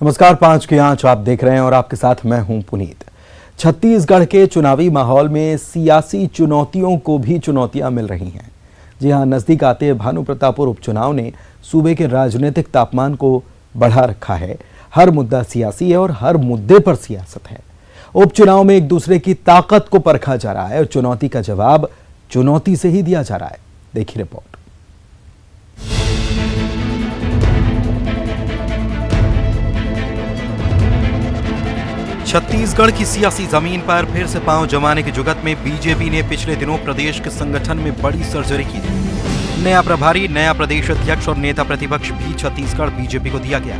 नमस्कार, 5 की आंच आप देख रहे हैं और आपके साथ मैं हूं पुनीत। छत्तीसगढ़ के चुनावी माहौल में सियासी चुनौतियों को भी चुनौतियां मिल रही हैं। जी हां, नजदीक आते भानु प्रतापपुर उपचुनाव ने सूबे के राजनीतिक तापमान को बढ़ा रखा है। हर मुद्दा सियासी है और हर मुद्दे पर सियासत है। उपचुनाव में एक दूसरे की ताकत को परखा जा रहा है और चुनौती का जवाब चुनौती से ही दिया जा रहा है। देखिए रिपोर्ट। छत्तीसगढ़ की सियासी जमीन पर फिर से पांव जमाने की जुगत में बीजेपी ने पिछले दिनों प्रदेश के संगठन में बड़ी सर्जरी की थी। नया प्रभारी, नया प्रदेश अध्यक्ष और नेता प्रतिपक्ष भी छत्तीसगढ़ बीजेपी को दिया गया।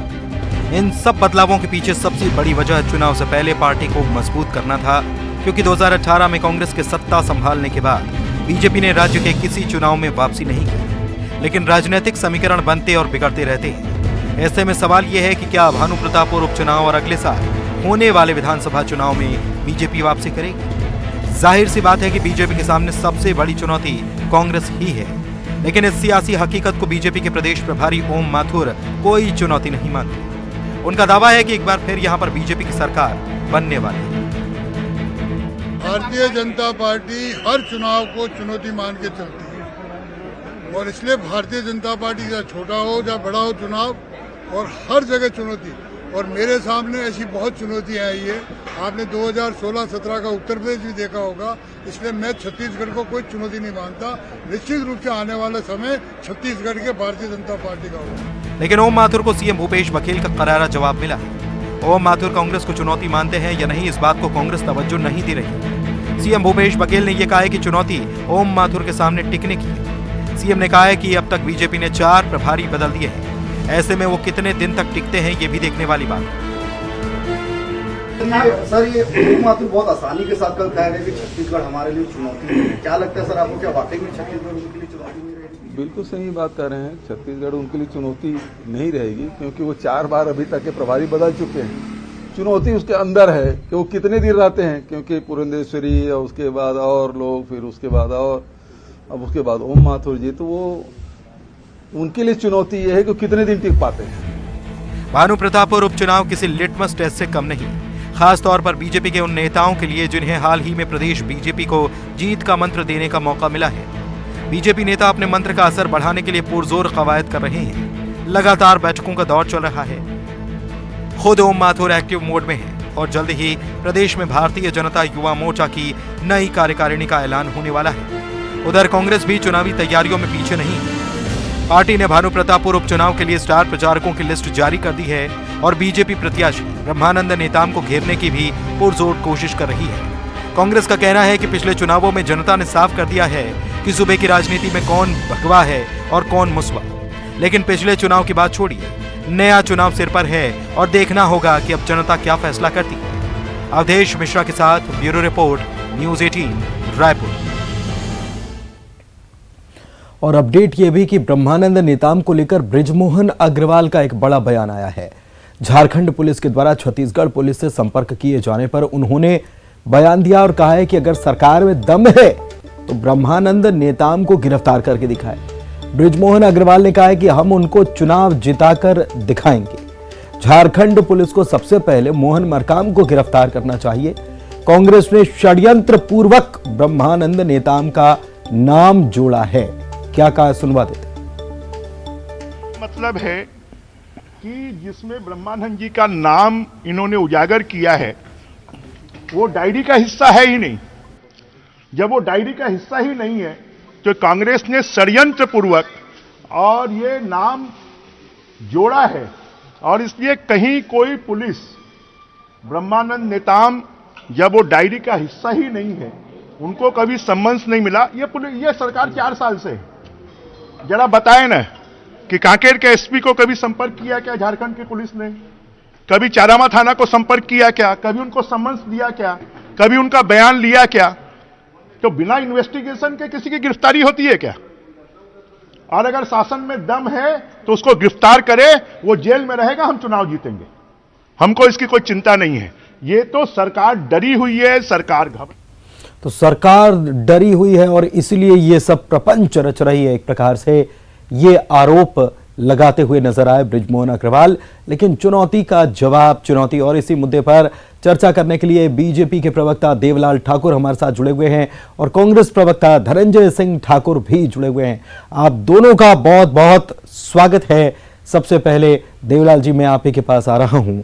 इन सब बदलावों के पीछे सबसे बड़ी वजह चुनाव से पहले पार्टी को मजबूत करना था, क्योंकि 2018 में कांग्रेस के सत्ता संभालने के बाद बीजेपी ने राज्य के किसी चुनाव में वापसी नहीं की। लेकिन राजनीतिक समीकरण बनते और बिगड़ते रहते हैं। ऐसे में सवाल यह है कि क्या भानु प्रतापपुर उपचुनाव और अगले साल होने वाले विधानसभा चुनाव में बीजेपी वापसी करेगी। जाहिर सी बात है कि बीजेपी के सामने सबसे बड़ी चुनौती कांग्रेस ही है। लेकिन इस सियासी हकीकत को बीजेपी के प्रदेश प्रभारी ओम माथुर कोई चुनौती नहीं मानते। उनका दावा है कि एक बार फिर यहां पर बीजेपी की सरकार बनने वाली है। भारतीय जनता पार्टी हर चुनाव को चुनौती मान के चलती है और इसलिए भारतीय जनता पार्टी चाहे छोटा हो चाहे बड़ा हो चुनाव, और हर जगह चुनौती। और मेरे सामने ऐसी बहुत चुनौतियां आई है। आपने 2016-17 का उत्तर प्रदेश भी देखा होगा, इसलिए मैं छत्तीसगढ़ को कोई चुनौती नहीं मानता। निश्चित रूप से आने वाला समय छत्तीसगढ़ के भारतीय जनता पार्टी का होगा। लेकिन ओम माथुर को सीएम भूपेश बघेल का करारा जवाब मिला है। ओम माथुर कांग्रेस को चुनौती मानते हैं या नहीं, इस बात को कांग्रेस तवज्जो नहीं दे रही। सीएम भूपेश बघेल ने यह कहा है कि चुनौती ओम माथुर के सामने टिकने की है। सीएम ने कहा है कि अब तक बीजेपी ने 4 प्रभारी बदल दिए हैं। ऐसे में वो कितने दिन तक टिकते हैं, ये भी देखने वाली बात है। सर, ये माथुर बहुत आसानी के साथ कल कह रहे कि छत्तीसगढ़ हमारे लिए चुनौती है। क्या लगता है सर आपको, क्या वाकई में छत्तीसगढ़ उनके लिए चुनौती नहीं रहेगी? बिल्कुल सही बात कर रहे हैं। छत्तीसगढ़ उनके लिए चुनौती नहीं रहेगी, क्योंकि वो 4 बार अभी तक के प्रभारी बदल चुके हैं। चुनौती उसके अंदर है कि वो कितने दिन रहते हैं, क्योंकि पुरंदेश्वरी और उसके बाद और लोग, फिर उसके बाद और अब उसके बाद ओम माथुर जी, तो वो उनके लिए चुनौती यह है कि कितने दिन टिक पाते हैं। भानु प्रतापपुर उपचुनाव किसी लिटमस टेस्ट से कम नहीं, खास तौर पर बीजेपी के उन नेताओं के लिए जिन्हें हाल ही में प्रदेश बीजेपी को जीत का मंत्र देने का मौका मिला है। बीजेपी नेता अपने मंत्र का असर बढ़ाने के लिए पुरजोर कवायद कर रहे हैं। लगातार बैठकों का दौर चल रहा है। खुद ओम माथुर एक्टिव मोड में है और जल्द ही प्रदेश में भारतीय जनता युवा मोर्चा की नई कार्यकारिणी का ऐलान होने वाला है। उधर कांग्रेस भी चुनावी तैयारियों में पीछे नहीं है। पार्टी ने भानु प्रतापपुर उपचुनाव के लिए स्टार प्रचारकों की लिस्ट जारी कर दी है और बीजेपी प्रत्याशी ब्रह्मानंद नेताम को घेरने की भी पुरजोर कोशिश कर रही है। कांग्रेस का कहना है कि पिछले चुनावों में जनता ने साफ कर दिया है कि सूबे की राजनीति में कौन भगवा है और कौन मुसवा। लेकिन पिछले चुनाव की बात छोड़िए, नया चुनाव सिर पर है और देखना होगा कि अब जनता क्या फैसला करती है। अवधेश मिश्रा के साथ ब्यूरो रिपोर्ट, न्यूज़ 18 रायपुर। और अपडेट ये भी कि ब्रह्मानंद नेताम को लेकर बृजमोहन अग्रवाल का एक बड़ा बयान आया है। झारखंड पुलिस के द्वारा छत्तीसगढ़ पुलिस से संपर्क किए जाने पर उन्होंने बयान दिया और कहा है कि अगर सरकार में दम है तो ब्रह्मानंद नेताम को गिरफ्तार करके दिखाए। बृजमोहन अग्रवाल ने कहा है कि हम उनको चुनाव जिताकर दिखाएंगे। झारखंड पुलिस को सबसे पहले मोहन मरकाम को गिरफ्तार करना चाहिए। कांग्रेस ने षड्यंत्र पूर्वक ब्रह्मानंद नेताम का नाम जोड़ा है। क्या कहा, सुनवा देते। मतलब है कि जिसमें ब्रह्मानंद जी का नाम इन्होंने उजागर किया है, वो डायरी का हिस्सा है ही नहीं। जब वो डायरी का हिस्सा ही नहीं है तो कांग्रेस ने षड्यंत्र पूर्वक और ये नाम जोड़ा है, और इसलिए कहीं कोई पुलिस ब्रह्मानंद नेताम, जब वो डायरी का हिस्सा ही नहीं है, उनको कभी सम्मन्स नहीं मिला। ये सरकार 4 साल से है। जरा बताएं ना कि कांकेर के एसपी को कभी संपर्क किया क्या झारखंड की पुलिस ने? कभी चारामा थाना को संपर्क किया क्या? कभी उनको सम्मन्स दिया क्या? कभी उनका बयान लिया क्या? तो बिना इन्वेस्टिगेशन के किसी की गिरफ्तारी होती है क्या? और अगर शासन में दम है तो उसको गिरफ्तार करे, वो जेल में रहेगा, हम चुनाव जीतेंगे। हमको इसकी कोई चिंता नहीं है। ये तो सरकार डरी हुई है, सरकार घबरा। तो सरकार डरी हुई है और इसलिए ये सब प्रपंच रच रही है। एक प्रकार से ये आरोप लगाते हुए नजर आए बृजमोहन अग्रवाल। लेकिन चुनौती का जवाब, चुनौती और इसी मुद्दे पर चर्चा करने के लिए बीजेपी के प्रवक्ता देवलाल ठाकुर हमारे साथ जुड़े हुए हैं और कांग्रेस प्रवक्ता धनंजय सिंह ठाकुर भी जुड़े हुए हैं। आप दोनों का बहुत बहुत स्वागत है। सबसे पहले देवलाल जी, मैं आप ही के पास आ रहा हूं।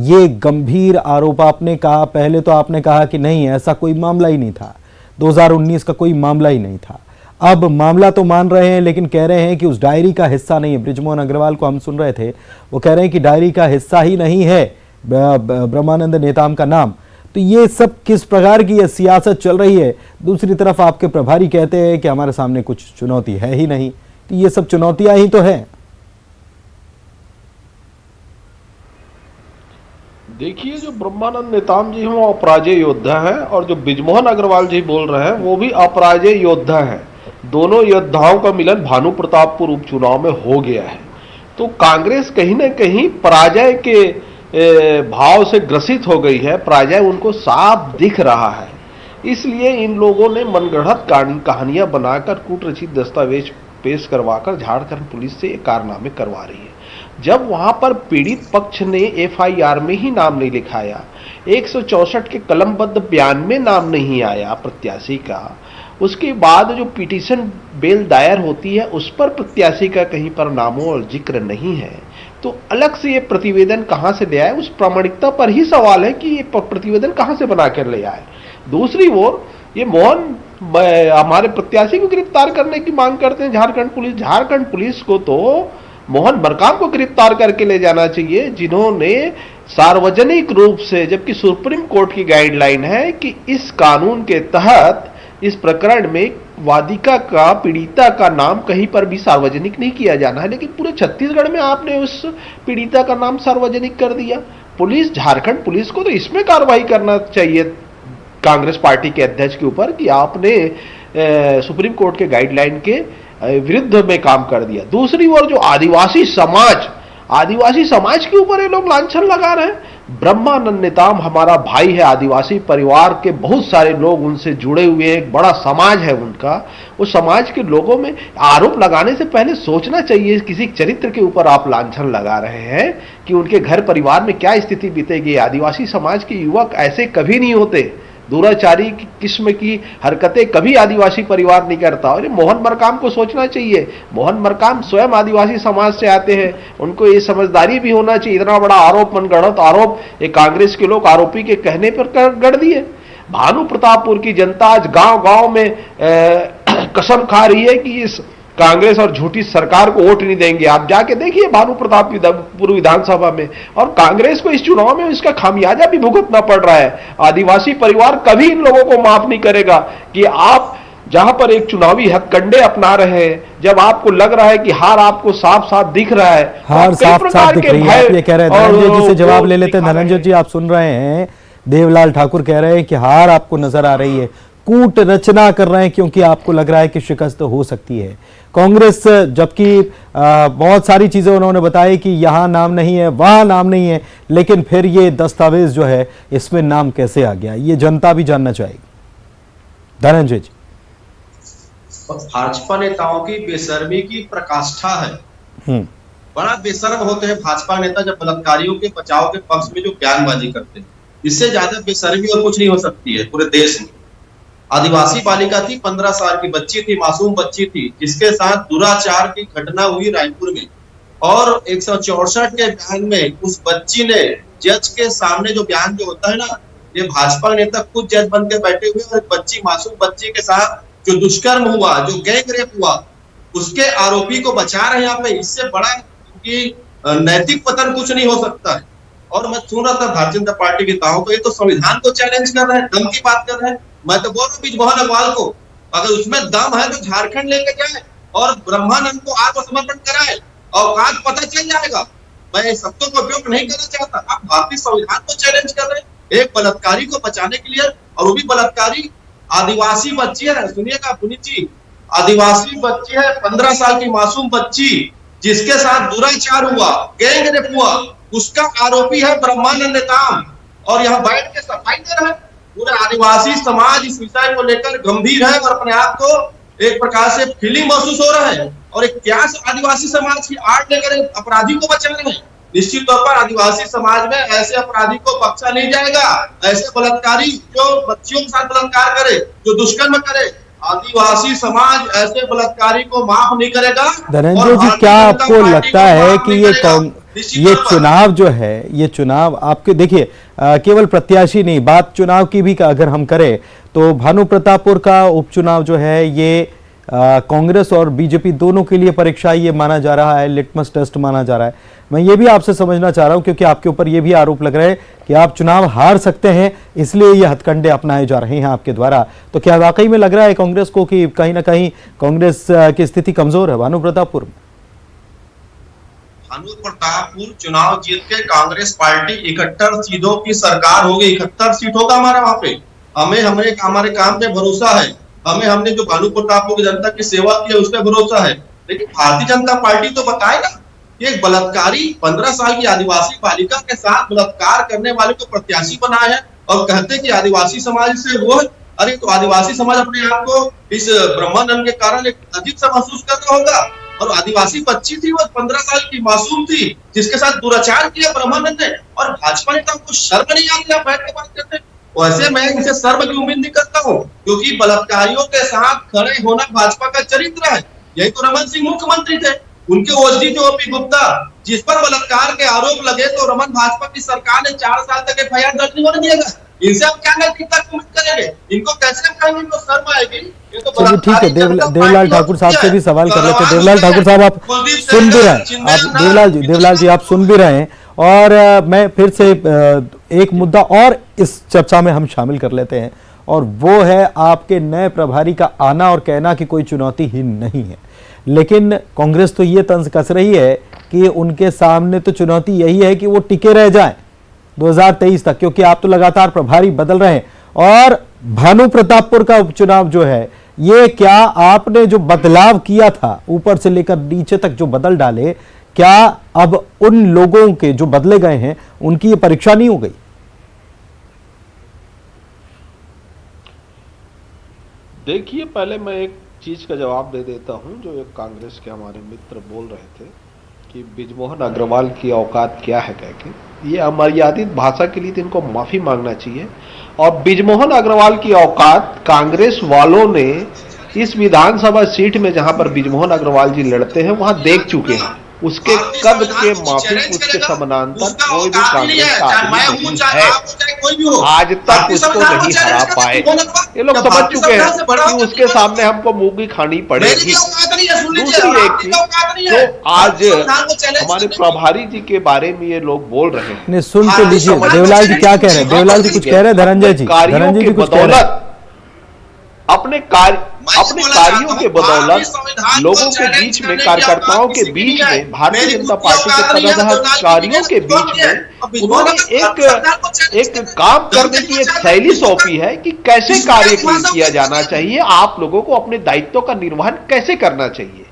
ये गंभीर आरोप आपने कहा, पहले तो आपने कहा कि नहीं ऐसा कोई मामला ही नहीं था, 2019 का कोई मामला ही नहीं था। अब मामला तो मान रहे हैं लेकिन कह रहे हैं कि उस डायरी का हिस्सा नहीं है। बृजमोहन अग्रवाल को हम सुन रहे थे, वो कह रहे हैं कि डायरी का हिस्सा ही नहीं है ब्रह्मानंद नेताम का नाम। तो ये सब किस प्रकार की ये सियासत चल रही है? दूसरी तरफ आपके प्रभारी कहते हैं कि हमारे सामने कुछ चुनौती है ही नहीं। तो ये सब चुनौतियां ही तो है। देखिए, जो ब्रह्मानंद नेताम जी हैं वो अपराजय योद्धा हैं और जो बृजमोहन अग्रवाल जी बोल रहे हैं वो भी अपराजय योद्धा हैं। दोनों योद्धाओं का मिलन भानु प्रतापपुर उपचुनाव में हो गया है। तो कांग्रेस कहीं ना कहीं पराजय के भाव से ग्रसित हो गई है, पराजय उनको साफ दिख रहा है। इसलिए इन लोगों ने मनगढ़ंत कहानियां बनाकर कूटरचित दस्तावेज पेश करवाकर झारखंड पुलिस से कारनामे करवा रही है। जब वहां पर पीड़ित पक्ष ने एफआईआर में ही नाम नहीं लिखाया, 164 के कलमबद्ध बयान में नाम नहीं आया प्रत्याशी का, उसके बाद जो पिटीशन बेल दायर होती है उस पर प्रत्याशी का कहीं पर नामों और जिक्र नहीं है, तो अलग से ये प्रतिवेदन कहां से ले आए, उस प्रामाणिकता पर ही सवाल है कि ये प्रतिवेदन कहां से बनाकर ले आए। दूसरी ओर ये मोहन हमारे प्रत्याशी को गिरफ्तार करने की मांग करते हैं झारखंड पुलिस को तो मोहन मरकाम को गिरफ्तार करके ले जाना चाहिए, जिन्होंने सार्वजनिक रूप से, जबकि सुप्रीम कोर्ट की गाइडलाइन है कि इस कानून के तहत इस प्रकरण में वादिका का, पीड़िता का नाम कहीं पर भी सार्वजनिक नहीं किया जाना है, लेकिन पूरे छत्तीसगढ़ में आपने उस पीड़िता का नाम सार्वजनिक कर दिया। पुलिस, झारखंड पुलिस को तो इसमें कार्रवाई करना चाहिए कांग्रेस पार्टी के अध्यक्ष के ऊपर कि आपने सुप्रीम कोर्ट के गाइडलाइन के विरुद्ध में काम कर दिया। दूसरी ओर जो आदिवासी समाज के ऊपर ये लोग लांछन लगा रहे हैं। ब्रह्मानंद नेताम हमारा भाई है, आदिवासी परिवार के बहुत सारे लोग उनसे जुड़े हुए हैं, एक बड़ा समाज है उनका। उस समाज के लोगों में आरोप लगाने से पहले सोचना चाहिए किसी चरित्र के ऊपर आप लांछन लगा रहे हैं कि उनके घर परिवार में क्या स्थिति बीतेगी। आदिवासी समाज के युवक ऐसे कभी नहीं होते, दुराचारी किस्म की हरकतें कभी आदिवासी परिवार नहीं करता। और मोहन मरकाम को सोचना चाहिए, मोहन मरकाम स्वयं आदिवासी समाज से आते हैं, उनको ये समझदारी भी होना चाहिए। इतना बड़ा आरोप, मनगढ़ंत आरोप ये कांग्रेस के लोग आरोपी के कहने पर गढ़ दिए। भानु प्रतापपुर की जनता आज गांव-गांव में कसम खा रही है कि इस कांग्रेस और झूठी सरकार को वोट नहीं देंगे। आप जाके देखिए भानु प्रतापपुर विधानसभा में, और कांग्रेस को इस चुनाव में इसका खामियाजा भी भुगतना पड़ रहा है। आदिवासी परिवार कभी इन लोगों को माफ नहीं करेगा कि आप जहां पर एक चुनावी हथकंडे अपना रहे हैं, जब आपको लग रहा है कि हार आपको साफ साफ दिख रहा है, हार साफ साफ दिख रही है, आप ये कह रहे हैं। धनंजय जी से जवाब ले लेते हैं। धनंजय जी, आप सुन रहे हैं, देवलाल ठाकुर कह रहे हैं कि हार आपको नजर आ रही है, कूट रचना कर रहे हैं क्योंकि आपको लग रहा है कि शिकस्त हो सकती है। कांग्रेस, जबकि बहुत सारी चीजें उन्होंने बताई कि यहां नाम नहीं है, वहां नाम नहीं है, लेकिन फिर ये दस्तावेज जो है इसमें नाम कैसे आ गया, ये जनता भी जानना चाहेगी। धनंजय जी, भाजपा नेताओं की बेशर्मी की प्रकाष्ठा है। बड़ा बेशर्म होते हैं भाजपा नेता जब बलात्कारियों के बचाव के पक्ष में जो बयानबाजी करते हैं। इससे ज्यादा बेशर्मी और कुछ नहीं हो सकती है पूरे देश में। आदिवासी बालिका थी, 15 साल की बच्ची थी, मासूम बच्ची थी, जिसके साथ दुराचार की घटना हुई रायपुर में, और 164 के बयान में उस बच्ची ने जज के सामने जो बयान जो होता है ना, ये भाजपा नेता खुद जज बन के बैठे हुए, और बच्ची, मासूम बच्ची के साथ जो दुष्कर्म हुआ, जो गैंग रेप हुआ, उसके आरोपी को बचा रहे हैं यहाँ पे। इससे बड़ा कि नैतिक पतन कुछ नहीं हो सकता है। और मैं सुन रहा था भारतीय जनता पार्टी के नेताओं को, ये तो संविधान को चैलेंज कर रहे हैं, दम की बात कर रहे हैं। मैं तो बोल रहा हूँ बृजमोहन अग्रवाल को, अगर उसमें दम है तो झारखंड लेके जाए और ब्रह्मानंद को आत्मसमर्पण कराए, औकात पता चल जाएगा। मैं शब्दों का उपयोग नहीं करना चाहता। आप भारतीय संविधान को चैलेंज कर रहे हैं एक बलात्कारी को बचाने के लिए, और वो भी बलात्कारी आदिवासी बच्ची है। सुनिएगा पुनीत जी, आदिवासी बच्ची है, 15 साल की मासूम बच्ची, जिसके साथ दुराचार हुआ, गैंग रेप हुआ, उसका आरोपी है ब्रह्मानंद नेताम, और यहाँ बैठ के सफाई दे रहा है। पूरे आदिवासी समाज इस विषय को लेकर गंभीर है और अपने आप को एक प्रकार से फीलिंग महसूस हो रहा है और एक क्या आदिवासी समाज की आड़ लेकर अपराधी को बचा रहे हैं। निश्चित तौर पर आदिवासी समाज में ऐसे अपराधी को बख्शा नहीं जाएगा। ऐसे बलात्कारी जो बच्चियों के साथ बलात्कार करे, जो दुष्कर्म करे, आदिवासी समाज ऐसे बलात्कारी को माफ नहीं करेगा। धनंजय जी, क्या आपको लगता है कि ये चुनाव जो है, ये चुनाव आपके देखिए केवल प्रत्याशी नहीं, बात चुनाव की भी अगर हम करें तो भानु प्रतापपुर का उपचुनाव जो है ये कांग्रेस और बीजेपी दोनों के लिए परीक्षा ये माना जा रहा है, लिटमस टेस्ट माना जा रहा है। मैं ये भी आपसे समझना चाह रहा हूं क्योंकि आपके ऊपर ये भी आरोप लग रहा है कि आप चुनाव हार सकते हैं, इसलिए ये हथकंडे अपनाए जा रहे हैं आपके द्वारा। तो क्या वाकई में लग रहा है कांग्रेस को कि कहीं ना कहीं कांग्रेस की स्थिति कमजोर है भानु प्रतापपुर में? भानु प्रतापपुर चुनाव जीत के कांग्रेस पार्टी 71 सीटों की सरकार होगी। 71 सीट होगा हमारा वहां पे। हमारे काम पे भरोसा है। हमने जो भानु प्रतापपुर की जनता की सेवा की है उस पर भरोसा है। लेकिन भारतीय जनता पार्टी तो बताए ना, एक बलात्कारी 15 साल की आदिवासी बालिका के साथ बलात्कार करने वाले को प्रत्याशी बनाए हैं और कहते कि आदिवासी समाज से वो है। अरे तो आदिवासी समाज अपने आप को इस ब्रह्मानंद के कारण एक अजीब सा महसूस कर रहा होगा। और आदिवासी बच्ची थी, वो 15 साल की मासूम थी जिसके साथ दुराचार किया ब्रह्मानंद ने, और भाजपा नेता को शर्म नहीं आती आप बैठ के बात करते हैं। वैसे मैं इनसे शर्म की उम्मीद नहीं करता हूँ, क्योंकि बलात्कारियों के साथ खड़े होना भाजपा का चरित्र है। यही तो रमन सिंह मुख्यमंत्री थे, उनके ओएसडी थे ओपी गुप्ता, जिस पर बलात्कार के आरोप लगे तो रमन भाजपा की सरकार ने 4 साल तक FIR दर्ज नहीं होने दिएगा। इनसे आप क्या नैतिकता की उम्मीद करेंगे? इनको कैसे हम कहेंगे इनको शर्म आएगी? चलिए ठीक है, देवलाल ठाकुर साहब से भी सवाल कर लेते हैं। देवलाल ठाकुर साहब, आप सुन भी रहे हैं, आप देवलाल जी आप सुन भी रहे हैं, और मैं फिर से एक मुद्दा और इस चर्चा में हम शामिल कर लेते हैं, और वो है आपके नए प्रभारी का आना और कहना कि कोई चुनौती ही नहीं है। लेकिन कांग्रेस तो ये तंज कस रही है कि उनके सामने तो चुनौती यही है कि वो टिके रह जाएं 2023 तक, क्योंकि आप तो लगातार प्रभारी बदल रहे हैं। और भानु प्रतापपुर का उपचुनाव जो है, ये क्या आपने जो बदलाव किया था ऊपर से लेकर नीचे तक जो बदल डाले, क्या अब उन लोगों के जो बदले गए हैं उनकी ये परीक्षा नहीं हो गई? देखिए, पहले मैं एक चीज का जवाब दे देता हूं जो एक कांग्रेस के हमारे मित्र बोल रहे थे कि बृजमोहन अग्रवाल की औकात क्या है कह के। ये अमर्यादित भाषा के लिए तो इनको माफी मांगना चाहिए। और बृजमोहन अग्रवाल की औकात कांग्रेस वालों ने इस विधानसभा सीट में जहां पर बृजमोहन अग्रवाल जी लड़ते हैं वहां देख चुके हैं। उसके कद के माफिक, उसके समानांतर कोई भी कांग्रेस का आदमी नहीं है। आज तक उसको नहीं हरा पाए। ये लोग समझ चुके हैं कि उसके सामने हमको मूंगी खानी पड़ेगी। दूसरी एक चीज, तो आज हमारे प्रभारी जी के बारे में ये लोग बोल रहे हैं, नहीं सुन तो लीजिए देवलाल जी क्या कह रहे हैं। देवलाल जी कुछ कह रहे हैं, धनंजय जी कुछ कह रहे हैं। अपने कार्यों के बदौलत लोगों के बीच में, कार्यकर्ताओं के बीच में, भारतीय जनता पार्टी के पदाधिकारियों के बीच में उन्होंने एक काम करने की एक शैली सौंपी है कि कैसे कार्य किया जाना चाहिए, आप लोगों को अपने दायित्वों का निर्वहन कैसे करना चाहिए।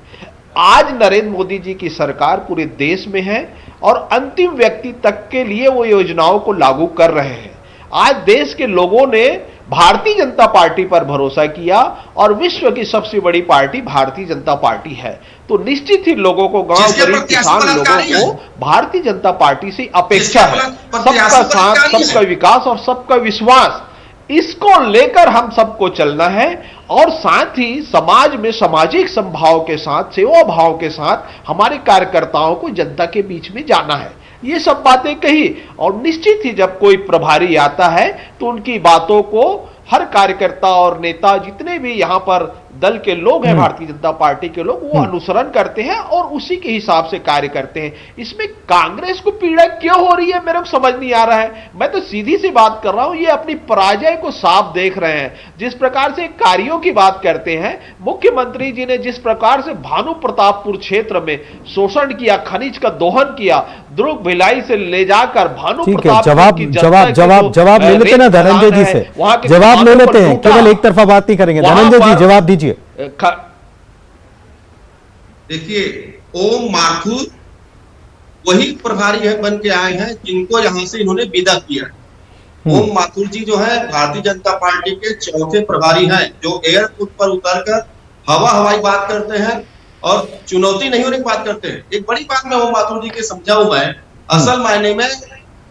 आज नरेंद्र मोदी जी की सरकार पूरे देश में है और अंतिम व्यक्ति तक के लिए वो योजनाओं को लागू कर रहे हैं। आज देश के लोगों ने भारतीय जनता पार्टी पर भरोसा किया और विश्व की सबसे बड़ी पार्टी भारतीय जनता पार्टी है। तो निश्चित ही लोगों को, गांव गरीब किसान लोगों को भारतीय जनता पार्टी से अपेक्षा है सबका साथ, सबका विकास और सबका विश्वास। इसको लेकर हम सबको चलना है और साथ ही समाज में सामाजिक समभाव के साथ, सेवा भाव के साथ हमारे कार्यकर्ताओं को जनता के बीच में जाना है। ये सब बातें कही और निश्चित ही जब कोई प्रभारी आता है तो उनकी बातों को हर कार्यकर्ता और नेता, जितने भी यहां पर दल के लोग हैं, भारतीय जनता पार्टी के लोग, वो अनुसरण करते हैं और उसी के हिसाब से कार्य करते हैं। इसमें कांग्रेस को पीड़ा क्यों हो रही है मेरे को समझ नहीं आ रहा है। मैं तो सीधी सी बात कर रहा हूं, ये अपनी पराजय को साफ देख रहे हैं। जिस प्रकार से कार्यों की बात करते हैं, मुख्यमंत्री जी ने जिस प्रकार से भानु प्रतापपुर क्षेत्र में शोषण किया, खनिज का दोहन किया, दुर्ग भिलाई से ले जाकर भानु प्रतापपुर जवाब ले लेते ना धनंजय जी से, जवाब ले लेते हैं, केवल एक तरफा बात नहीं करेंगे। धनंजय जी जवाब दीजिए। देखिए, ओम माथुर वही प्रभारी है बन के आए हैं जिनको यहां से इन्होंने विदा किया है। ओम माथुर जी जो है भारतीय जनता पार्टी के चौथे प्रभारी हैं, जो एयरपोर्ट पर उतरकर हवाई बात करते हैं और चुनौती नहीं होने की बात करते हैं। एक बड़ी बात मैं ओम माथुर जी के समझाऊं, मैं असल मायने में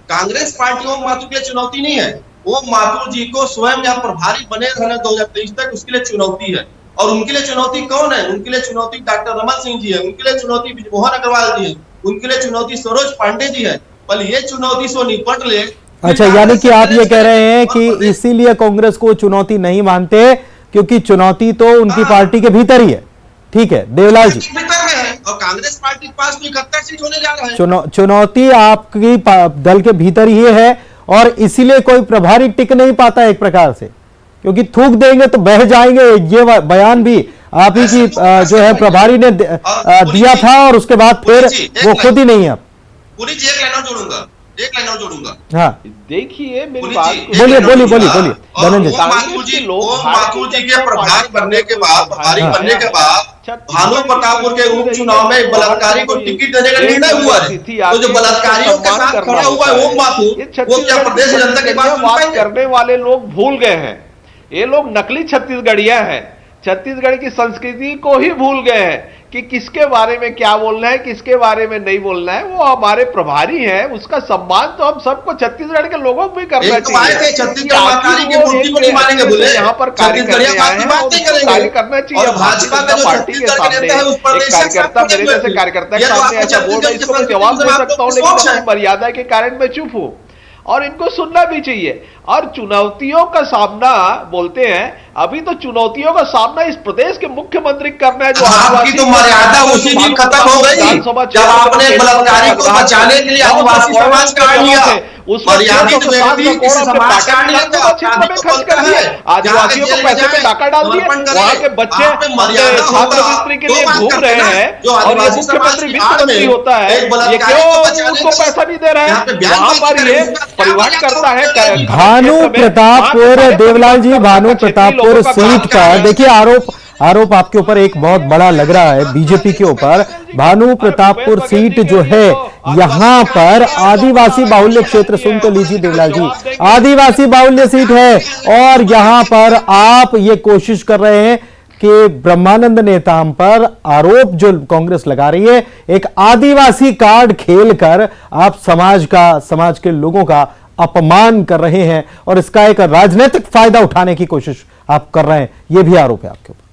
कांग्रेस पार्टी ओम माथुर के लिए चुनौती नहीं है। ओम माथुर जी को स्वयं यहाँ प्रभारी बने रहना 2023 तक, उसके लिए चुनौती है। और उनके लिए चुनौती कौन है? उनके लिए चुनौती डॉक्टर रमन सिंह जी है, उनके लिए चुनौती ब्रिजमोहन अग्रवाल जी है, उनके लिए चुनौती सरोज पांडे जी है। पर ये चुनौती से निपट ले। अच्छा, यानी कि आप ये कह रहे हैं कि इसीलिए कांग्रेस को चुनौती नहीं मानते क्योंकि चुनौती तो उनकी पार्टी के भीतर ही है। ठीक है देवलाल जी, भीतर में है और कांग्रेस पार्टी के पास तो 71 सीट होने जा रहा है। चुनौती आपकी दल के भीतर ही है और इसीलिए कोई प्रभारी टिक नहीं पाता एक प्रकार से, क्योंकि थूक देंगे तो बह जाएंगे। ये बयान भी आप ही की जो है प्रभारी ने दिया था और उसके बाद फिर वो खुद ही नहीं है। पूरी जी एक लाइन और जोड़ूंगा। हाँ देखिए मेरी बात बोलिए धनंजय। माथुर जी के प्रभारी बनने के बाद भानु प्रतापपुर के उपचुनाव में बलात्कारी को टिकट देने का निर्णय हुआ है। तो जो बलात्कारियों के साथ खड़ा हुआ है ओम माथुर, वो क्या प्रदेश जनता की बात करने वाले लोग भूल गए हैं? ये लोग नकली छत्तीसगढ़िया हैं, छत्तीसगढ़ की संस्कृति को ही भूल गए हैं कि किसके बारे में क्या बोलना है, किसके बारे में नहीं बोलना है। वो हमारे प्रभारी हैं, उसका सम्मान तो हम सबको छत्तीसगढ़ के लोगों को भी करना चाहिए। यहाँ पर कार्य करने आए हैं और कार्य करना चाहिए। भाजपा पार्टी के सामने एक कार्यकर्ता, मेरे जैसे कार्यकर्ता के सामने ऐसा बोल रहा है, इसको मैं जवाब दे सकता हूँ, लेकिन अपनी मर्यादा के कारण मैं चुप हूँ और इनको सुनना भी चाहिए। और चुनौतियों का सामना बोलते हैं, अभी तो चुनौतियों का सामना इस प्रदेश के मुख्यमंत्री करना है। जो आपकी तो मर्यादा उसी दिन खत्म हो गई जब आपने बलात्कारी को बचाने के लिए आदिवासी समाज का लिया। उस मर्यादित व्यक्ति किस समाज का खर्च कर दिया, आदिवासियों को पैसे में डाका डाल दिया। वहां के बच्चे छात्रवृत्ति के लिए घूम रहे हैं और ये मुख्यमंत्री वित्त मंत्री होता है, ये क्यों उनको पैसा नहीं दे रहा है? वहां पर ये परिवहन करता है। भानु प्रतापपुर, देवलाल जी, भानु प्रतापपुर सीट का देखिए आरोप आपके ऊपर एक बहुत बड़ा लग रहा है बीजेपी के ऊपर। भानु प्रतापपुर सीट जो है यहां पर आदिवासी बाहुल्य क्षेत्र, सुन तो लीजिए देवलाल जी, आदिवासी बाहुल्य सीट है और यहां पर आप ये कोशिश कर रहे हैं कि ब्रह्मानंद नेताम पर आरोप जो कांग्रेस लगा रही है, एक आदिवासी कार्ड खेलकर आप समाज के लोगों का अपमान कर रहे हैं और इसका एक राजनीतिक फायदा उठाने की कोशिश आप कर रहे हैं। यह भी आरोप है आपके ऊपर।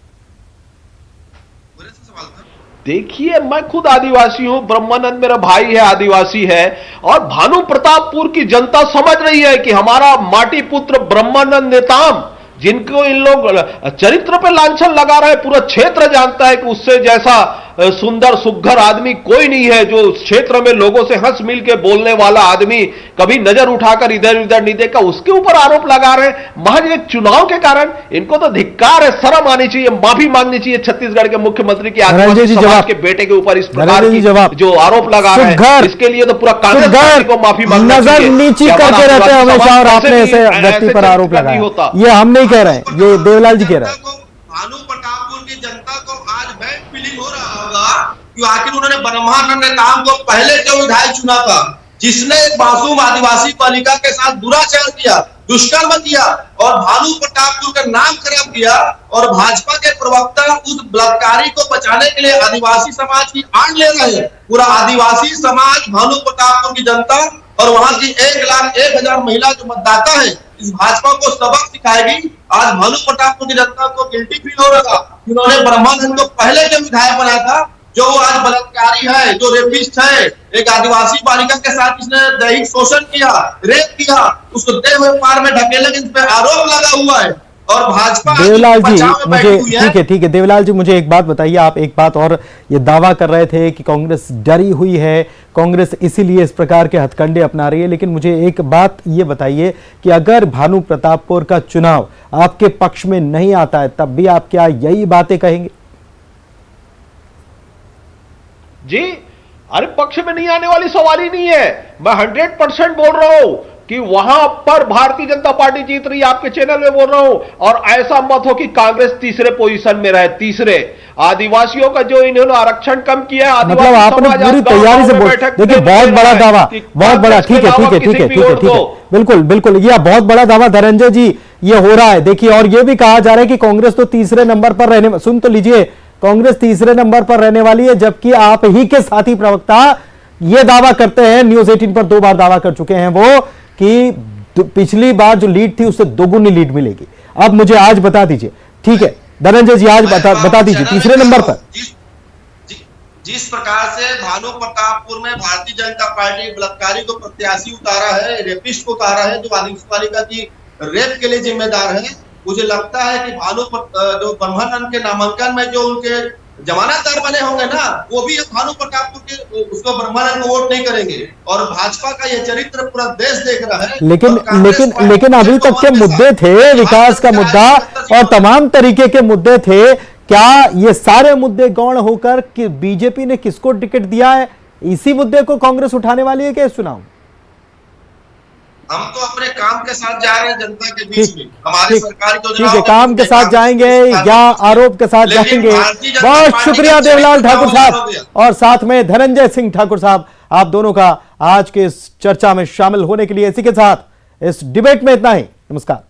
देखिए मैं खुद आदिवासी हूं, ब्रह्मानंद मेरा भाई है, आदिवासी है, और भानु प्रतापपुर की जनता समझ रही है कि हमारा माटी पुत्र ब्रह्मानंद नेताम, जिनको इन लोग चरित्र पे लांछन लगा रहे हैं, पूरा क्षेत्र जानता है कि उससे जैसा सुंदर सुघर आदमी कोई नहीं है, जो क्षेत्र में लोगों से हंस मिल के बोलने वाला आदमी, कभी नजर उठाकर इधर उधर नहीं देखा, उसके ऊपर आरोप लगा रहे हैं महज एक चुनाव के कारण। इनको तो धिक्कार है, शर्म आनी चाहिए, माफी मांगनी चाहिए छत्तीसगढ़ के मुख्यमंत्री की आदिवासी समाज के बेटे के ऊपर इस प्रकार की जो आरोप लगा रहे हैं, इसके लिए तो पूरा कांग्रेस को माफी मांगना चाहिए। नजर नीची करके रहते हैं हमेशा और आपने ऐसे व्यक्ति पर आरोप लगाया, ये हम नहीं कह रहे हैं, ये देवलाल जी कह रहे हैं। भानु प्रतापपुर की जनता को आज बैड फीलिंग हो रहा होगा कि आखिर उन्होंने ब्रह्मानंद नेताम को पहले क्यों विधायक चुना था, जिसने एक मासूम आदिवासी बालिका के साथ दुराचार किया, दुष्कर्म किया और भानु प्रतापपुर का नाम खराब किया। और भाजपा के प्रवक्ता उस बलात्कारी को बचाने के लिए आदिवासी समाज की आड़ ले रहे हैं। पूरा आदिवासी समाज, भानु प्रतापपुर की जनता और वहां की 1,01,000 महिला जो मतदाता है, इस भाजपा को सबक सिखाएगी। आज भानु प्रतापपुर की जनता को गिल्टी फील हो रहा, उन्होंने ब्रह्मानंद को पहले जो विधायक बनाया था, जो आज बलात्कारी है, जो रेपिस्ट है, एक आदिवासी बालिका के साथ इसने दैहिक शोषण किया, रेप किया, उसको देह व्यापार में ढकेलने के इस पे आरोप लगा हुआ है। और भाजपा देवलाल जी मुझे ठीक है देवलाल जी, मुझे एक बात बताइए। आप एक बात और ये दावा कर रहे थे कि कांग्रेस डरी हुई है, कांग्रेस इसीलिए इस प्रकार के हथकंडे अपना रही है, लेकिन मुझे एक बात ये बताइए कि अगर भानु प्रतापपुर का चुनाव आपके पक्ष में नहीं आता है, तब भी आप क्या यही बातें कहेंगे? जी, अरे पक्ष में नहीं आने वाली सवाल ही नहीं है। मैं 100% बोल रहा हूं कि वहां पर भारतीय जनता पार्टी जीत रही है, आपके चैनल में बोल रहा हूं। और ऐसा मत हो कि कांग्रेस तीसरे पोजीशन में रहे, तीसरे आदिवासियों का जो इन्होंने आरक्षण कम किया है, मतलब आपने पूरी तैयारी से बोल, देखिए बहुत बड़ा दावा, बहुत बड़ा, ठीक है, बिल्कुल बिल्कुल, यह बहुत बड़ा दावा धनंजय जी ये हो रहा है। देखिए, और ये भी कहा जा रहा है कि कांग्रेस तो तीसरे नंबर पर रहने, सुन तो लीजिए, कांग्रेस तीसरे नंबर पर रहने वाली है, जबकि आप ही के साथी प्रवक्ता ये दावा करते हैं, न्यूज़ 18 पर 2 बार दावा कर चुके हैं वो, कि पिछली बार जो लीड थी उससे दोगुनी लीड मिलेगी। अब मुझे आज बता दीजिए, ठीक है धनंजय जी, आज बता दीजिए तीसरे नंबर पर। जिस प्रकार से भानु प्रतापपुर में भारतीय जनता पार्टी बलात्कारी को प्रत्याशी उतारा है, रेपिस्ट को उतारा है, जो आदिवासी बालिका की रेप के लिए जिम्मेदार है, मुझे लगता है कि जो ब्रह्मानंद के नामांकन में जो उनके जमानतदार बने होंगे ना, वो भी भानु प्रतापपुर के उसको ब्रह्मानंद को वोट नहीं करेंगे। और भाजपा का ये चरित्र पूरा देश देख रहा है। लेकिन अभी तक के मुद्दे थे, विकास का मुद्दा और तमाम तरीके के मुद्दे थे, क्या ये सारे मुद्दे गौण होकर कि बीजेपी ने किसको टिकट दिया है, इसी मुद्दे को कांग्रेस उठाने वाली है क्या इस चुनाव? हम तो अपने काम के साथ जा रहे हैं जनता के बीच में, हमारी सरकार जो ठीक है, काम के साथ जाएंगे या आरोप के साथ जाएंगे? बहुत शुक्रिया देवलाल ठाकुर साहब और साथ में धनंजय सिंह ठाकुर साहब, आप दोनों का आज के इस चर्चा में शामिल होने के लिए। इसी के साथ इस डिबेट में इतना ही, नमस्कार।